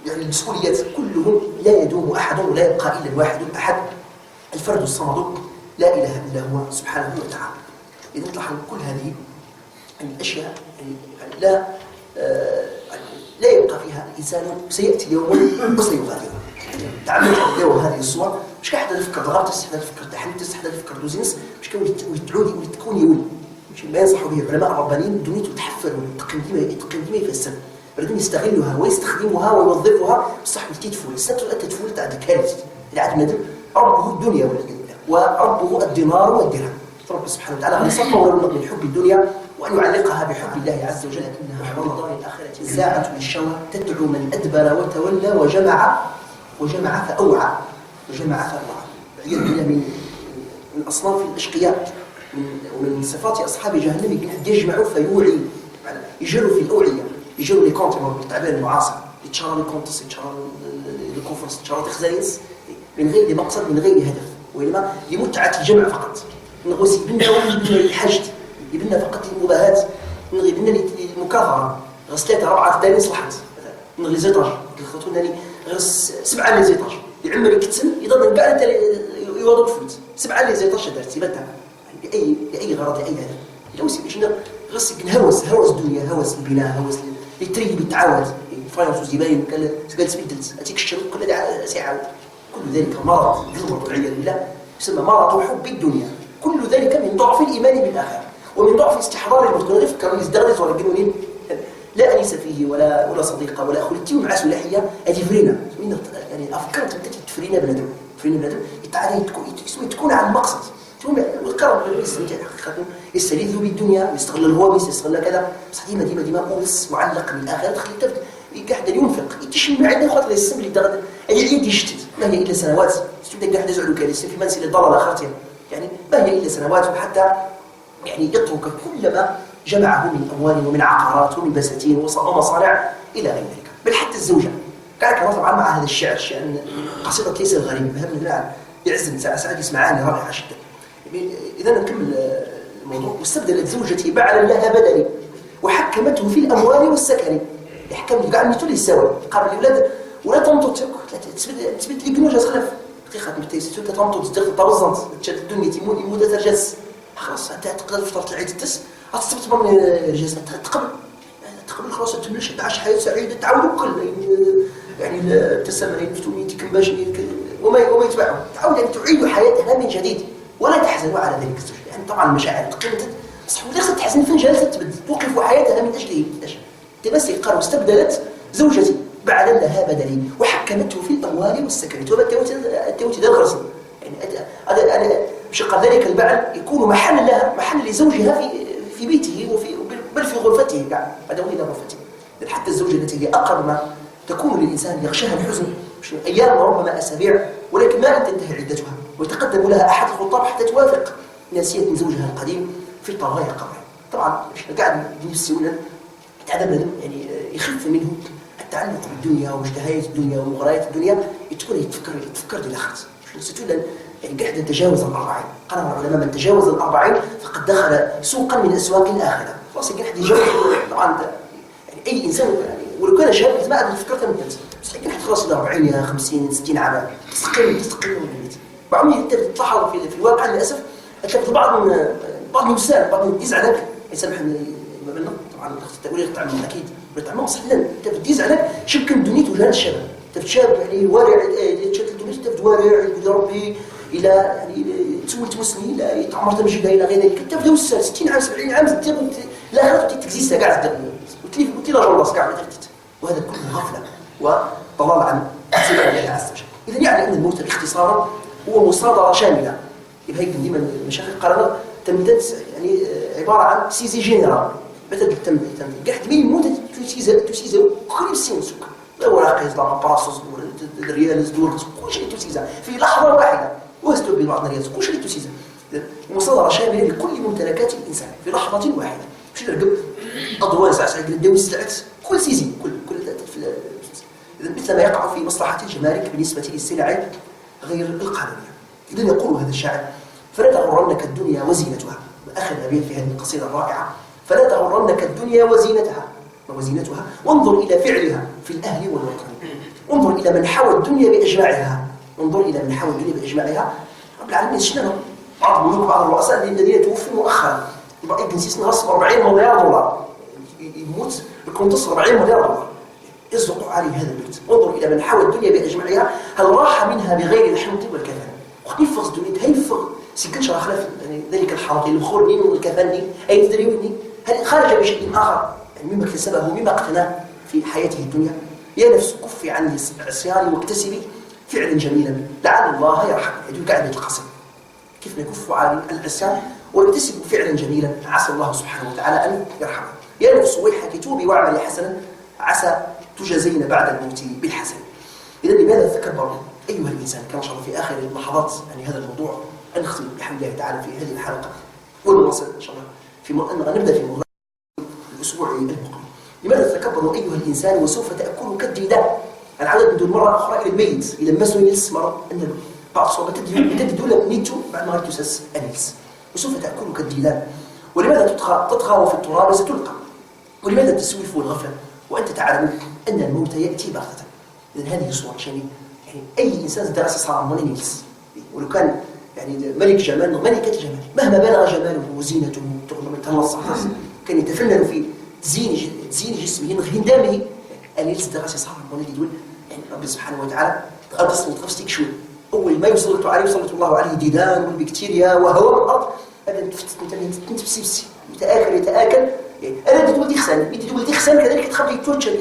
يعني المسؤوليات كلهم لا يدوم احد ولا يبقى الا الواحد الاحد الفرد الصمد لا اله الا هو سبحانه وتعالى. اذا نطلع كل هذه الاشياء لا يبقى فيها الانسان سياتي يوم وسيغادر. تعمد الدواء هذه الصور مش قاعد تفكر ضغط تستحدث تفكر تحمل تستحدث تفكر دوزينس مش كون تعودي وتكون يولي مش ما ينصحوا به العلماء الربانيين دنيا تتحفر وتقدمي في السن بعدين يستغلها ويستخدمها ويوظفها بصح تدفول السنه تدفول تاع الكارثه اللي عاد ندم ربه الدنيا وربه الدينار والدرهم. رب سبحانه وتعالى نصفه ونطلق من حب الدنيا وأن يعلقها بحب الله عز وجل إنها حب الدار الآخرة الزاعة للشوى تدعو من أدبر وتولى وجمع فأوعى عياذ بالله من أصناف الأشقياء ومن صفات أصحاب جهنم يجمعوا فيوعي يجروا في الأوعية يجروا لي كونت بالتعبير المعاصر يتشارى لي كونتس يتشارى لي كونفرنس يتشارى تخزاينس من غير مقصد من غير هدف وإنما لمتعة الجمع فقط نغوص يبنى الحاجة يبنى فقط المباهات يبنى المكاثرة غسلات 4 داني صلحت نغلي زيطاج الخطوة ناني غرس 7 لي زيطاج يعمر يكتسن يضل كاع انت يوضب فلوس 7 لي زيطاج درت يبدا لاي غرض لاي هدف لو سي شنو غرس هوس الدنيا هوس البناء هوس التريب بالتعاود فاينانس زباين قال سبيدلت اتيك الشروط كل ساعه كل ذلك مرض والعياذ بالله يسمى مرض حب الدنيا كل ذلك من ضعف الايمان بالاخره ومن ضعف استحضار المذكور يفكر يزدغز ولا جنونين لا انيس فيه ولا صديقه ولا اخو تيم مع سلاحيه ادفرينا يعني افكار تفرينا بنادم يتعالي تكون على المقصد تكون والكرم يستمتع حقيقه يستلذ بالدنيا يستغل الهوامس يستغل كذا بصح ديما اوس معلق بالاخره تخلي قاعد ينفق يتشم عندنا خاطر السم اللي دغد العيد يشتت ما هي الا سنوات تبدا قاعد يزعلوا كاليس في منزل الضلال اخرتين يعني ما هي الا سنوات وحتى يعني يترك كل ما جمعه من اموال ومن عقارات ومن بساتين ومصانع الى غير ذلك بل حتى الزوجه كان طبعا مع هذا الشعر شان قصيده ليس الغريب فهمنا نعم يعز ساعات يسمعاني رائعه جدا. اذا نكمل الموضوع واستبدلت زوجتي بعلا لها بدني وحكمته في الاموال والسكن يحكم كاع ميتو لي السوا قابل الاولاد ولا تنطط تثبت لي كنوجه خلف دقيقه متيسيتو تنطط تدخل طرزنت تشد الدنيا يموت ترجس خلاص انت تقدر فتره العيد التس غتصبت من الجهاز تقبل خلاص تملش تعيش حياه سعيده تعاود كل يعني التسامح فتوميتك باش وما يتبعوا تعاود ان تعيد حياتها من جديد ولا تحزنوا على ذلك الزوج يعني طبعا المشاعر قيمتها بصح ولا خصك تحزن فين جالسه تبدل توقف حياتها من اجله تمسك قال واستبدلت زوجتي بعد لها بدلي وحكمته في الاموال والسكن توتي ذا الغرس يعني انا بشق ذلك البعل يكون محل لزوجها في بيته بل في غرفته بعد الى غرفته حتى الزوجه التي هي اقرب ما تكون للانسان يغشاها الحزن ايام وربما اسابيع ولكن ما تنتهي عدتها ويتقدم لها احد الخطاب حتى توافق ناسيه من زوجها القديم في طغايا قبره. طبعا قاعد نفسي تعلم يعني يخف منه التعلق بالدنيا ومشتهيات الدنيا ومغريات الدنيا يتفكر ديال الاخرت ستولا يعني قاعد نتجاوز 40 قال العلماء من تجاوز 40 فقد دخل سوقا من اسواق الاخره خلاص قاعد يجاوز طبعا يعني اي انسان يعني ولو كان شاب ما عاد فكرت من كنت بس قاعد خلاص 40 50 60 عام تستقل بعضهم تلاحظ في الواقع للاسف تلاقي بعض النساء بعض يزعلك يسامحني طبعا التأويل تاع اكيد بتعمم صح لنا انت بديز على شبك الدنيا وجهه الشباب تفشاب يعني وارع تشد الدنيا تفد وارع يقول ربي الى يعني تولت مسلمين لا تعمر تمجدها الى غير ذلك تبداو 60 عام 70 عام لا خاطر تكزيستا كاع وتلي لا جونلاس كاع وهذا كله غفله وضلال عن اتباع الله عز وجل. اذا يعني ان الموت باختصار هو مصادره شامله. يبقى هيك ديما المشايخ قالوا تمدد يعني عباره عن سيزي جينيرال مثل التمديد كاع مين يموت تسيزا كل سينسك الوراق يزرع براسوس الريال زدور كل شيء تسيزا في لحظه واحده وستو ببعض الريال كل شيء تسيزا. مصادره شامله لكل ممتلكات الانسان في لحظه واحده. مش نرقب اضواء ساعه نداوي السلعات كل سيزي كل مثل ما يقع في مصلحه الجمارك بالنسبه للسلع غير القانونيه. اذا يقول هذا الشاعر فلا تغرنك الدنيا وزينتها. اخر ابيات في هذه القصيده الرائعه فلا تغرنك الدنيا وزينتها وانظر الى فعلها في الاهل والوطن. انظر الى من حوى الدنيا باجمعها. رب العالمين شنو بعض الملوك بعض الرؤساء الذين توفوا مؤخرا يبقى الجنسيس نغصب 40 مليار دولار يموت الكونتس 40 مليار دولار يصدق عليه هذا البيت. انظر الى من حوى الدنيا باجمعها هل راح منها بغير الحنط والكفن. وخيفز الدنيا هيفغ سكنش راه خلاف يعني ذلك الحرط اللي الخرنين والكفني اي تدريوني هل خرج بشيء اخر يعني مما اكتسبه مما اقتناه في حياته الدنيا. يا نفس كفي عن العصيان واكتسبي فعلا جميلا لعل الله يرحم. يدل قاعده القصيده كيف نكف عن العصيان ونكتسب فعلا جميلا عسى الله سبحانه وتعالى ان يرحمه. يا نفس ويحك توبي واعملي حسنا عسى تجازين بعد الموت بالحسن. اذا لماذا تتكبر ايها الانسان؟ كما شاء الله في اخر اللحظات يعني هذا الموضوع نختم بحمد الله تعالى في هذه الحلقه ونواصل ان شاء الله نبدا في موضوع الاسبوع المقبل. لماذا تتكبر ايها الانسان وسوف تاكلك الديدان؟ العدد بدون مره اخرى الى الميت الى مسوي يسمر ان بعض الصوبات تدي نيتو بعد ما تسس انيس وسوف تاكلك الديدان. ولماذا تطغى وفي التراب ستلقى؟ ولماذا تسوف الغفله وانت تعلم ان الموت ياتي بغته؟ اذا هذه صوره شنيعه يعني اي انسان درس صار مونينيلس ولو كان يعني ملك جمال ملكه جمال مهما بلغ جماله وزينته تغنى تنصح كان يتفنن في تزيين جسمه هندامه انيلس درس صار مونينيلس يقول يعني رب سبحانه وتعالى غرس نفسك شوي اول ما يسلط الله عليه ديدان والبكتيريا وهواء من الارض هذا تنتفسي يتاكل يعني انا تولد يخسن كذلك تخلي يتوشن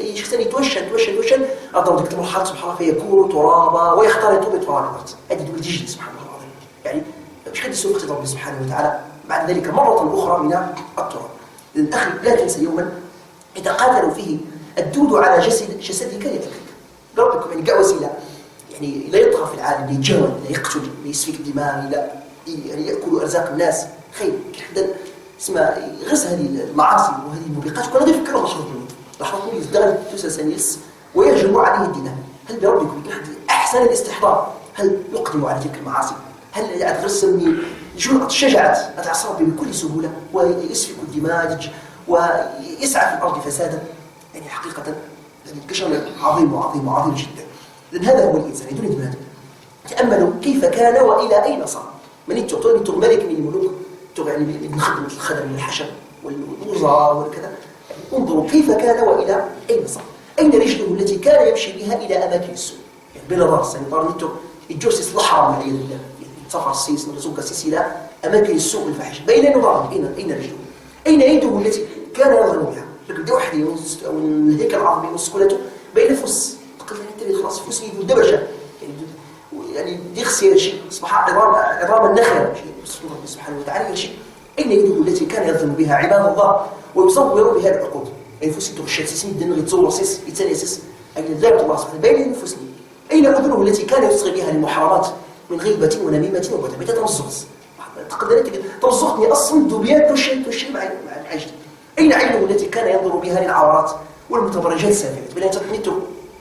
اضرب ديك المرحله سبحان الله فيكون ترابا ويختلط بتراب الارض. هذه تولد يجي سبحان الله العظيم يعني مش قد يسوق ربي سبحانه وتعالى بعد ذلك مره اخرى من التراب. اذا اخي لا تنسى يوما يتقاتل فيه الدود على جسدك ليأكلك. ربكم يعني كاع وسيله يعني لا يطغى في العالم لا يتجول لا يقتل لا يسفك الدماء لا يعني ياكل ارزاق الناس خير حدا اسمها غرس هذه المعاصي وهذه الموبقات كنا غير نفكروا لحظه الموت يزداد تسلسل ويهجم عليه الدماء. هل بربكم احسن الاستحضار؟ هل يقدم على تلك المعاصي؟ هل يغرسني جرأة الشجاعة أتعصب بكل سهولة ويسفك الدماء ويسعى في الأرض فسادا؟ يعني حقيقة الكشف عظيم جدا. لأن هذا هو الإنسان يدون دماغ. تأملوا كيف كان وإلى أين صار. من يعطوني ملك من الملوك يعني من خدمة الخدم والحشم والوزراء وكذا. انظروا كيف كان وإلى أين صار. أين رجله التي كان يمشي بها إلى أماكن السوء يعني بلا راس يعني طارنيتو الجوسيس الحرام والعياذ بالله سفر السيس نرزوك السلسلة أماكن السوء والفحش بين نظام أين رجله أين يده التي كان يظلم بها لكن وحدي من الهيكل العظمي وسكولته بين فس تقدر أنت خلاص فس يدو دبجة يعني يغسل شيء أصبح عظام النخل سبحانه وتعالى شيء أين يده التي كان يظلم بها عباد الله ويصور بها العقود يعني فس يتغشى سيسين الدنيا يتصور سيس يتسالي سيس أجل ذلك الله سبحانه بين نفسني أين أذنه التي كان يصغي بها للمحرمات من غيبة ونميمة وبتم ترزقس تقدر ترزقني أصلا دبيات وشيء مع العجل. أين عينه التي كان ينظر بها للعورات والمتبرجات السافلات بلا تقنيته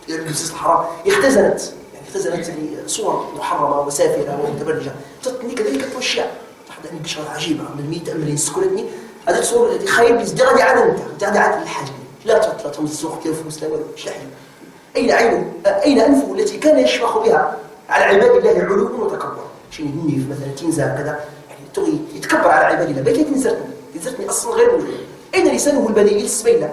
الجنسيس الحرام اختزنت يعني صور محرمة وسافلة ومتبرجة تقني كذلك أشياء واحدة يعني بشرة عجيبة من الميت أمرين سكولتني هذه الصور التي خايب ازدغدي عن الحاجة لا تمزق كيف مستوى الشحن. أين عينه أين أنفه التي كان يشفخ بها على عباد الله علو وتكبر شيء يدني مثلا تنزل كذا يعني تغي يتكبر على عباد الله بيت تنزرتني أصلا غير موجود. أين لسانه البذيء السبيلة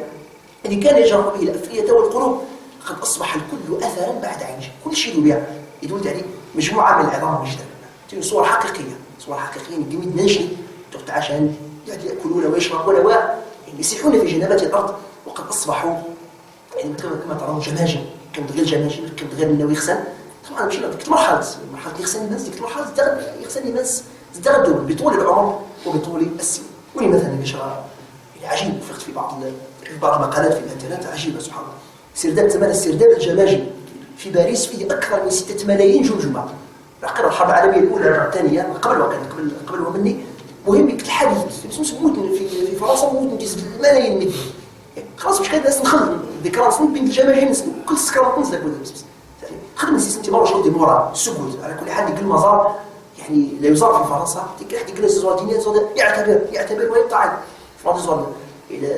الذي كان يجرح به الأفئدة والقلوب قد أصبح الكل أثرا بعد عينه كل شيء يبيع يدل يعني مجموعة من العظام وجدا صور حقيقية صور حقيقيين قميد ننشي تقطع عشان يأكلون ويشربون ويسيحون في جنبات الأرض وقد أصبحوا يعني كما ترون جماجم كانت غير جماجم كانت غير النووي يخسن طبعا مش ديك مرحلة يخسن الناس ديك المرحلة يخسن الناس ازدادوا بطول العمر وبطول السن ولي مثلا نشرى عجيب في بعض المقالات في الانترنت عجيبة سبحان الله سرداب زمان السرداب الجماجم في باريس فيه أكثر من 6 ملايين جمجمة عقب الحرب العالمية الأولى والحرب الثانية قبل ومني مهم الحادث بس موت في فرنسا موت ملايين من خلاص مش كاين الناس نخدم ذكرى سنين بين الجماجم كل سكرات نزلك بس يعني خدم السيس انت مره شويه مورا السكوت على كل حال ديك المزار يعني لا يزار في فرنسا ديك واحد يجلس زواتينيات يعتبر ويطعن في هذا الزوال الى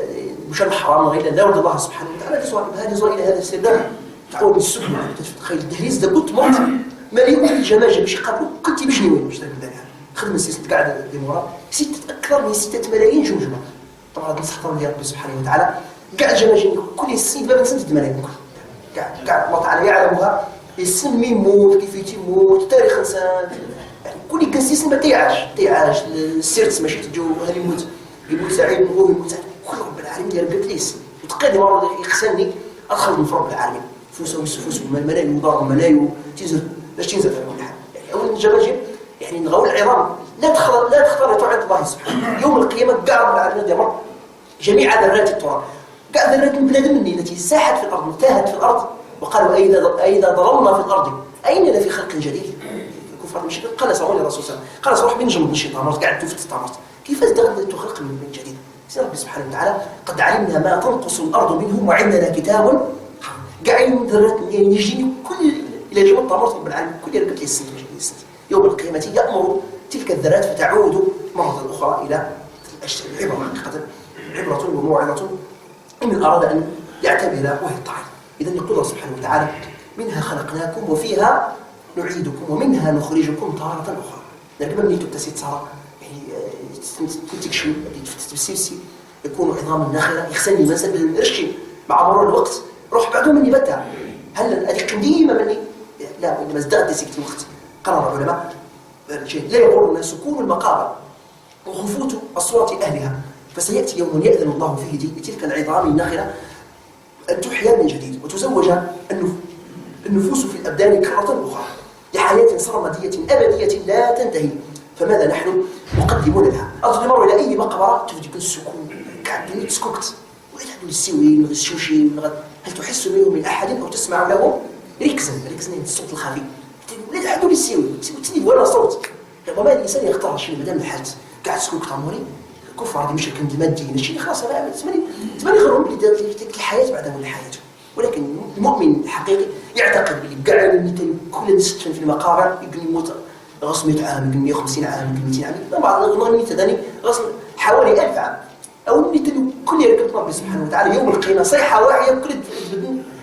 مش الحرام غير لا ولد الله سبحانه وتعالى هذه زوال الى هذا السرداب تعود بالسكوت تخيل الدهليز ده كنت موت مليون الجماجم باش يقابلوك كنت بشني وين باش تقول خدم السيس قاعد دي مورا اكثر من 6 ملايين جمجمه طبعا نصحوا لي ربي سبحانه وتعالى كاع الجماجم كل السن ما بنسند الملايين كاع الله تعالى يعلمها السن مين يموت كيف يموت تاريخ انسان يعني كل كنسيس ما تيعاش السيرت ماشي تجو هل يموت سعيد وهو يموت كل رب العالمين يا ربي ليس وتقادم مره يخسني ادخل من رب العالمين فوسوا الملايين وضار الملايين تنزل باش تنزل على كل حال يعني اول الجماجم يعني نغول العظام لا تختلط عند الله سبحانه يوم القيامه كاع العالمين ديال جميع ذرات التراب كاع ذرات البنادم التي ساحت في الارض انتهت في الارض وقالوا أئذا ضللنا في الارض اين لنا في خلق جديد الكفار مش قال صلى الرسول صلى الله عليه وسلم قال روح من جنب الشيطان قاعد تفت طامرت كيف تخلق من جديد سير ربي سبحانه وتعالى قد علمنا ما تنقص الارض منهم وعندنا كتاب قاعد ذرات يجي كل الى جنب طامرت رب العالمين كل ركبت لي السنه يوم القيامه يأمر تلك الذرات فتعود مرة أخرى إلى العبرة حقيقة عبرة وموعظة إن أراد أن يعتبر ويطعن إذن يقول الله سبحانه وتعالى منها خلقناكم وفيها نعيدكم ومنها نخرجكم تارة أخرى لكن من تبتسيت صار يعني تكشف تبسيسي يكون عظام الناخرة يخسني مثلا بالمرشي مع مرور الوقت روح بعدهم مني بتها هل هذيك قديمة مني لا إنما ازداد سكت الوقت قرر العلماء لا يغرنا سكون المقابر وخفوت أصوات أهلها فسيأتي يوم يأذن الله فيه لتلك العظام الناخرة أن تحيا من جديد وتزوج النفوس في الأبدان كرة أخرى لحياة سرمدية أبدية لا تنتهي فماذا نحن مقدمون لها أرجو إلى أي مقبرة تجد السكون قاعد تسكت ولا تحدوا السوين والشوشين هل تحس بهم من أحد أو تسمع لهم ركزا الصوت الخفي لا تحدوا السوين تسند ولا صوت وما الإنسان يختار شيء مدام الحالة قاعد سكوت قاموري كفر هذه مش كنت مادي نشي خلاص أنا تمني غيرهم لتلك الحياة بعد من الحياة ولكن المؤمن الحقيقي يعتقد بلي كاع كل نستفن في المقابر يمكن يموت غص 100 عام يمكن 150 عام يمكن 200 عام بعض الغنى ثاني غص حوالي 1000 عام أو كل يركب ربي سبحانه وتعالى يوم القيامة صيحة واحدة كل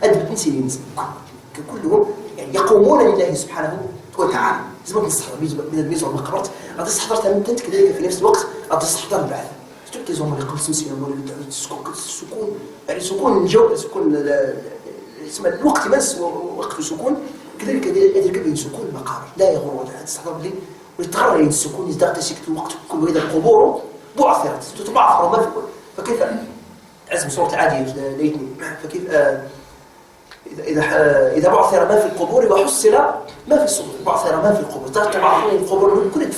أدبن سنين كلهم يعني يقومون لله سبحانه وتعالى زمان نستحضر من الميزة والمقبرة غادي استحضرتها من تنت كذلك في نفس الوقت غادي تستحضر بعد تركز هم اللي قبل سمسي هم السكون يعني سكون الجو سكون اسمه الوقت بس وقت سكون كذلك يدرك به سكون المقابر لا يغرون تستحضر لي ويتغرر السكون يزداد سكت الوقت كل هذا القبور بعثرت تتبعثر ما في فكيف عزم صورة عادية ليتني فكيف إذا بعثر ما في القبور وحصل ما في الصدور بعثر ما في القبور تبعثر القبور كل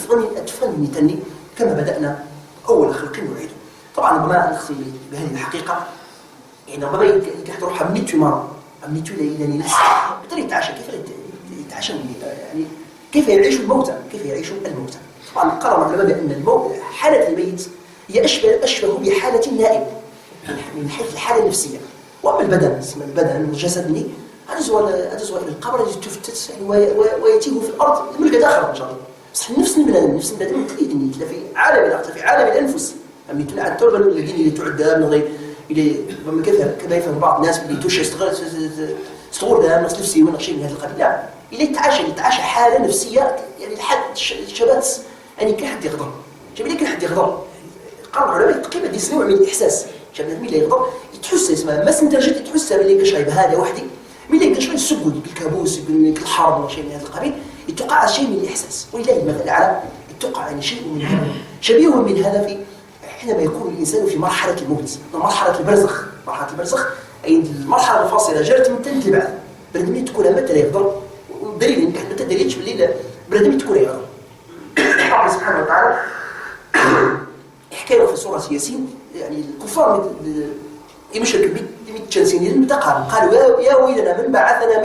تفني تني كما بدأنا أول خلق نعيده طبعا ربما نختم بهذه الحقيقة يعني ربما يحضر روحها منيتو مرة منيتو إلى نفسه بالتالي يتعاشى كيف يتعاشى يعني كيف يعيش الموتى طبعا قرر العلماء بأن الموت حالة الميت هي أشبه بحالة النائم من حيث الحالة النفسية وأما البدن اسم البدن الجسد مني أجزوا إلى القبر تفتت يعني ويتيه في الأرض الملك داخل إن شاء الله بس نفس البدن تليدني في عالم الأرض في عالم الأنفس أمي تلعب التربة الذين اللي تعد من غير إلى كما يفهم بعض الناس اللي توش يستغل ده نفس نفسي ولا شيء من هذا القبيل لا إلى يتعاشى حالة نفسية يعني الحد الشباب يعني كل حد يغضب جميل كل حد يغضب قرر العلماء تقريبا دي نوع من الإحساس شباب مين اللي يغضب يتحس اسمها ما سنترجت يتحس ملي كشاي بهذا وحدي ملي كشاي السجود بالكابوس بالحرب ولا شيء من هذا القبيل يتوقع شيء من الإحساس ولله المثل الأعلى تقع يعني شيء من هذا شبيه من هذا في حينما يكون الإنسان في مرحلة الموت، مرحلة البرزخ. مرحلة البرزخ أي المرحلة الفاصلة جرت من تنت لبعض. بلدمين تكون متى لا يفضل، والدليل إنك حتى دليلش بالليل بلدمين تكون يفضل. الله سبحانه وتعالى حكى في سورة ياسين يعني الكفار يمشرك بالتشنسين المتقارن قالوا يا ويلنا من بعثنا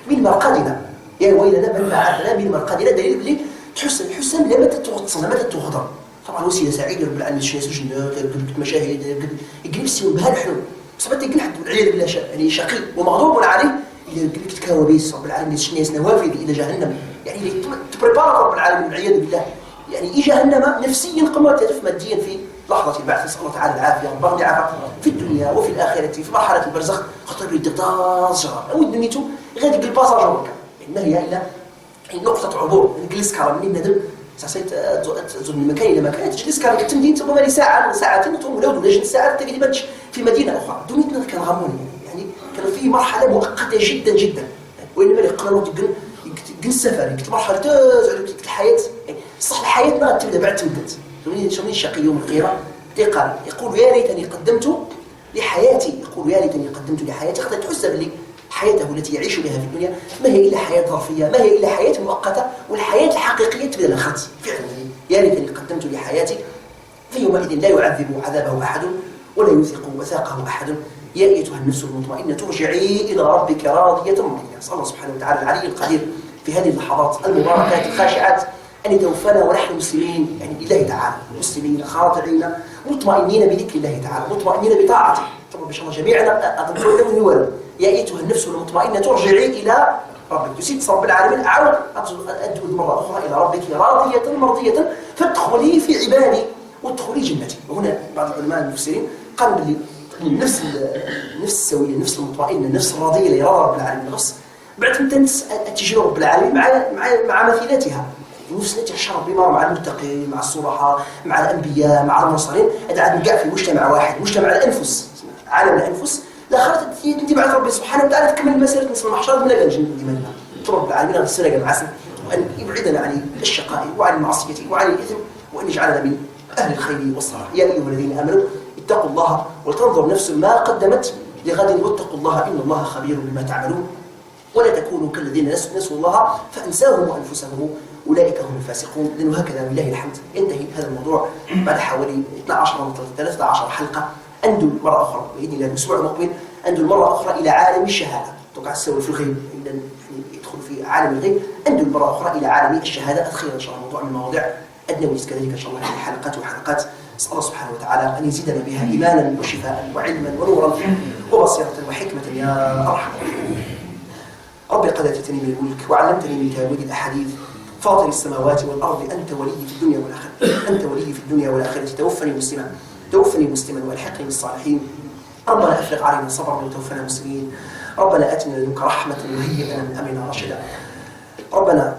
من مرقدنا، يا ويلنا من بعثنا من مرقدنا. دليل بلي الحسن لا متى تغطسنا متى تغضر. طبعا وسيله سعيده رب العالمين شنو سجن مشاهد يقلب السيون بها الحلم بصح ما تيقلح والعياذ بالله يعني شقي ومغضوب عليه الا قلت كوابيس رب العالمين شنو ياس نوافذ الى جهنم يعني تبريبار رب العالمين والعياذ بالله يعني اي جهنم نفسيا قمر تلف ماديا في لحظه البعث. نسال الله تعالى العافيه ربنا يعافى في الدنيا وفي الاخره في مرحله البرزخ خاطر يدغطاس جرى او دنيتو غادي يقلب باساج ما هي الا نقطه عبور نجلس كرا منين ندم ساسيت تزور من مكان الى مكان تجلس كان التمدين تبغى لي ساعه ساعتين تقوم ولا جلس ساعه تقريبا في مدينه اخرى. دنيتنا كان غمون يعني كان في مرحله مؤقته جدا جدا وانما يقرروا تقل السفر كنت مرحله تزعل الحياه صح الحياه ما تبدا بعد تمدت شنو الشقي يوم القيامه يقول يا ليتني قدمت لحياتي، يقول يا ليتني قدمت لحياتي خاطر تحس باللي حياته التي يعيش بها في الدنيا ما هي إلا حياة ظرفية، ما هي إلا حياة مؤقتة، والحياة الحقيقية تبدأ الخرج فعلا. يا ليتني قدمت لحياتي فيومئذ لا يعذب عذابه أحد ولا يوثق وثاقه أحد. يا أيتها النفس المطمئنة ارجعي إلى ربك راضية مرضية. نسأل الله سبحانه وتعالى العلي القدير في هذه اللحظات المباركات الخاشعات أن يتوفانا ونحن مسلمين يعني لله تعالى، مسلمين خاضعين مطمئنين بذكر الله تعالى، مطمئنين بطاعته. طبعا إن شاء الله جميعا أظن من يولد يا أيتها النفس المطمئنة ترجعي إلى ربك. تسيد رب العالمين أعود أدعو مرة أخرى إلى ربك راضية مرضية فادخلي في عبادي وادخلي جنتي. وهنا بعض العلماء المفسرين قالوا باللي النفس السوية، النفس المطمئنة، النفس الراضية اللي يرضى رب العالمين النفس بعد ما تجري رب العالمين مع مثيلاتها. النفس التي تشعر بما مع المتقين مع الصلحاء مع الأنبياء مع المرسلين قاعد نقع في مجتمع واحد، مجتمع الأنفس، عالم الأنفس. لا خرجت تبعث ربي سبحانه وتعالى تكمل مسيرة نصف المحشر من الجنة ديما. رب العالمين السنة معسل وأن يبعدنا عن الشقاء وعن المعصية وعن الإثم وأن يجعلنا من أهل الخير والصلاح. يا أيها الذين آمنوا اتقوا الله ولتنظر نفس ما قدمت لغد واتقوا الله إن الله خبير بما تعملون. ولا تكونوا كالذين نسوا الله فأنساهم أنفسهم أولئك هم الفاسقون. لأنه هكذا بالله الحمد ينتهي هذا الموضوع بعد حوالي 13 حلقة. أندل مرة أخرى بإذن الله الأسبوع المقبل أندل مرة أخرى إلى عالم الشهادة. توقع السوي في الغيب يعني يدخل في عالم الغيب. أندل مرة أخرى إلى عالم الشهادة. أدخل إن شاء الله موضوع من المواضيع أدنويس كذلك إن شاء الله في حلقات وحلقات. أسأل الله سبحانه وتعالى أن يزيدنا بها إيمانا وشفاء وعلما ونورا وبصيرة وحكمة يا أرحم الراحمين. ربي قد أتيتني من الملك وعلمتني من تأويل الأحاديث فاطر السماوات والأرض أنت ولي في الدنيا والآخرة، أنت ولي في الدنيا والآخرة. توفني مسلما والحقني بالصالحين. ربنا أفرغ علينا صبرا وتوفنا مسلمين. ربنا آتنا لدنك رحمة وهيئ لنا من أمرنا رشدا. ربنا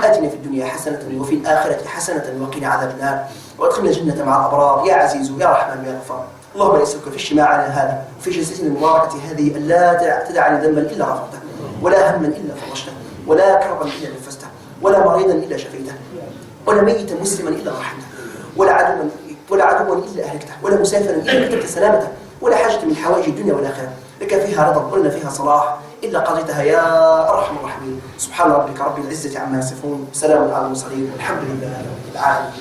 آتنا في الدنيا حسنة وفي الآخرة حسنة وقنا عذاب النار وادخلنا الجنة مع الأبرار يا عزيز يا رحمن يا غفار. اللهم نسألك في اجتماعنا هذا وفي جلستنا المباركة هذه ألا تدع لنا ذنبا إلا غفرته ولا هما إلا فرجته ولا كربا إلا نفسته ولا مريضا إلا شفيته ولا ميتا مسلما إلا رحمته ولا عدوا إلا أهلكته ولا مسافرا إلا كتبت سلامته ولا حاجة من حوائج الدنيا والآخرة لك فيها رضا ولنا فيها صلاح إلا قضيتها يا أرحم الراحمين. سبحان ربك رب العزة عما يصفون، سلام على المرسلين والحمد لله رب العالمين.